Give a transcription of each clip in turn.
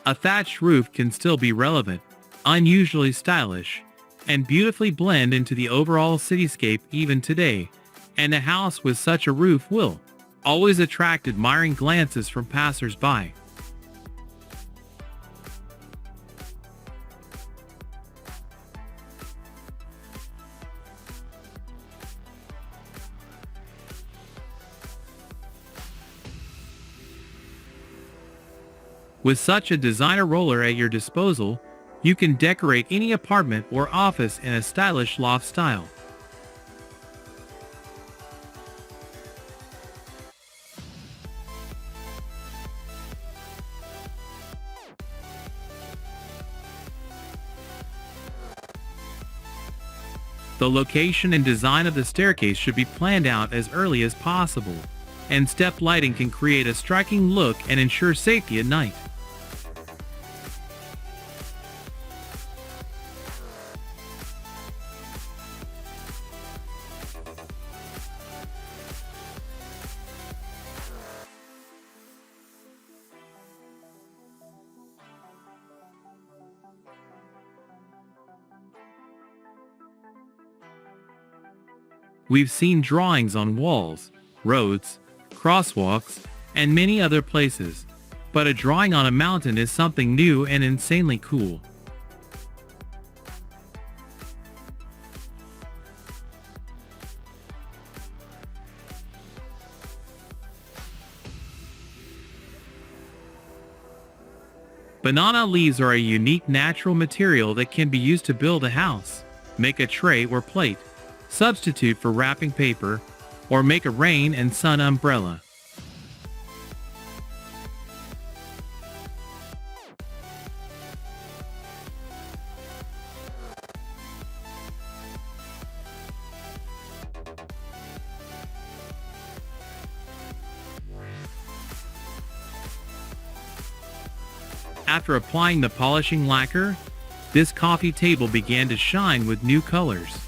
A thatched roof can still be relevant, unusually stylish, and beautifully blend into the overall cityscape even today, and a house with such a roof will always attract admiring glances from passers-by. With such a designer roller at your disposal, you can decorate any apartment or office in a stylish loft style. The location and design of the staircase should be planned out as early as possible, and step lighting can create a striking look and ensure safety at night. We've seen drawings on walls, roads, crosswalks, and many other places, but a drawing on a mountain is something new and insanely cool. Banana leaves are a unique natural material that can be used to build a house, make a tray or plate, substitute for wrapping paper, or make a rain and sun umbrella. After applying the polishing lacquer, this coffee table began to shine with new colors.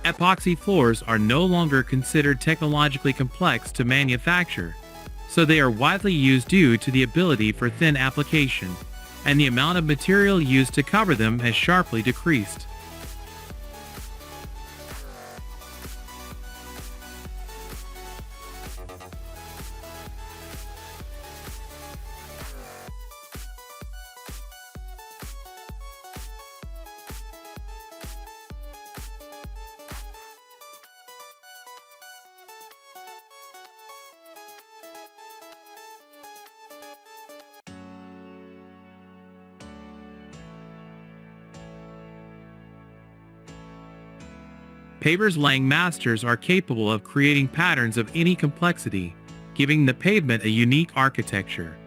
Epoxy floors are no longer considered technologically complex to manufacture, so they are widely used due to the ability for thin application, and the amount of material used to cover them has sharply decreased. Pavers laying masters are capable of creating patterns of any complexity, giving the pavement a unique architecture.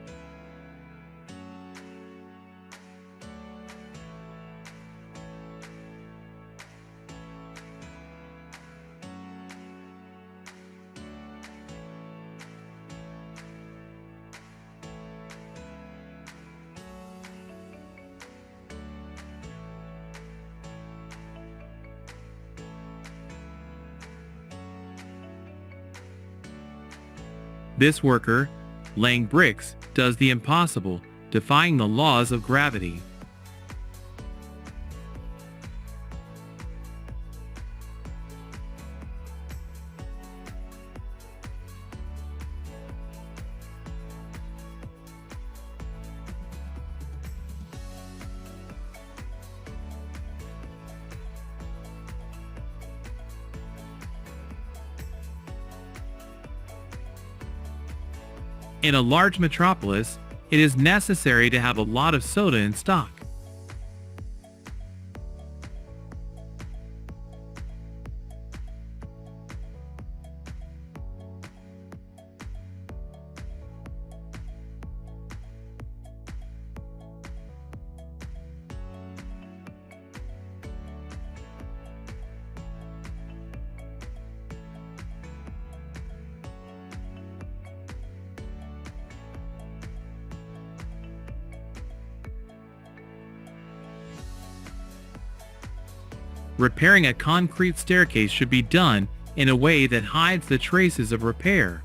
This worker, laying bricks, does the impossible, defying the laws of gravity. In a large metropolis, it is necessary to have a lot of soda in stock. Repairing a concrete staircase should be done in a way that hides the traces of repair.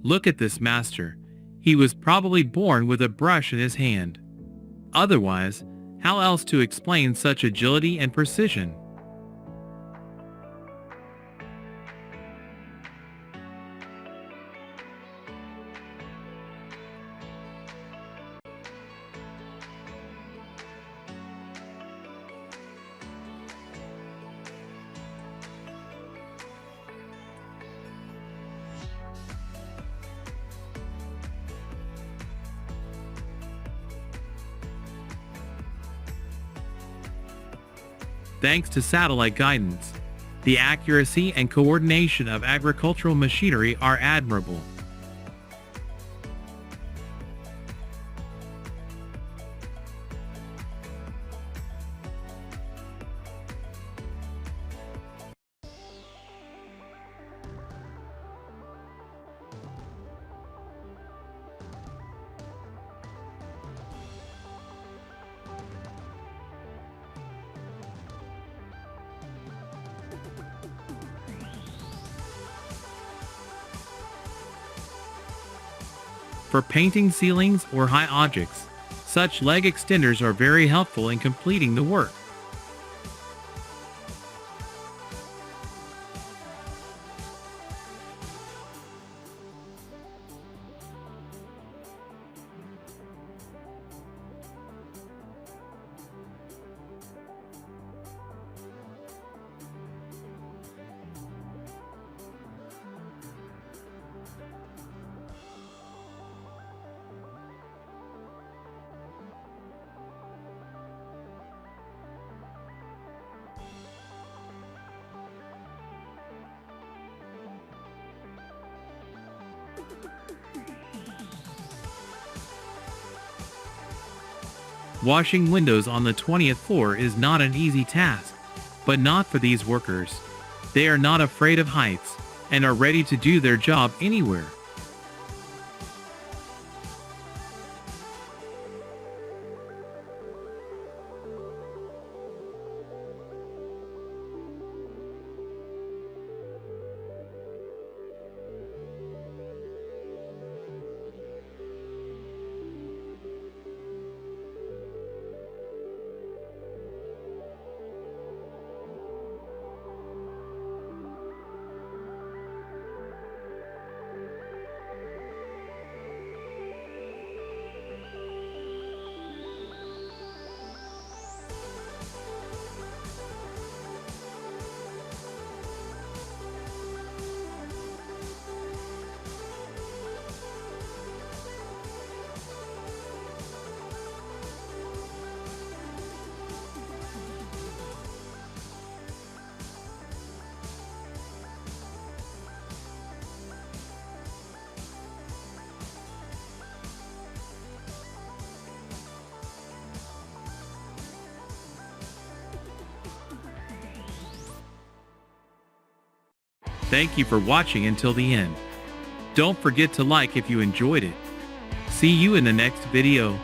Look at this master. He was probably born with a brush in his hand. Otherwise, how else to explain such agility and precision? Thanks to satellite guidance, the accuracy and coordination of agricultural machinery are admirable. For painting ceilings or high objects, such leg extenders are very helpful in completing the work. Washing windows on the 20th floor is not an easy task, but not for these workers. They are not afraid of heights, and are ready to do their job anywhere. Thank you for watching until the end. Don't forget to like if you enjoyed it. See you in the next video.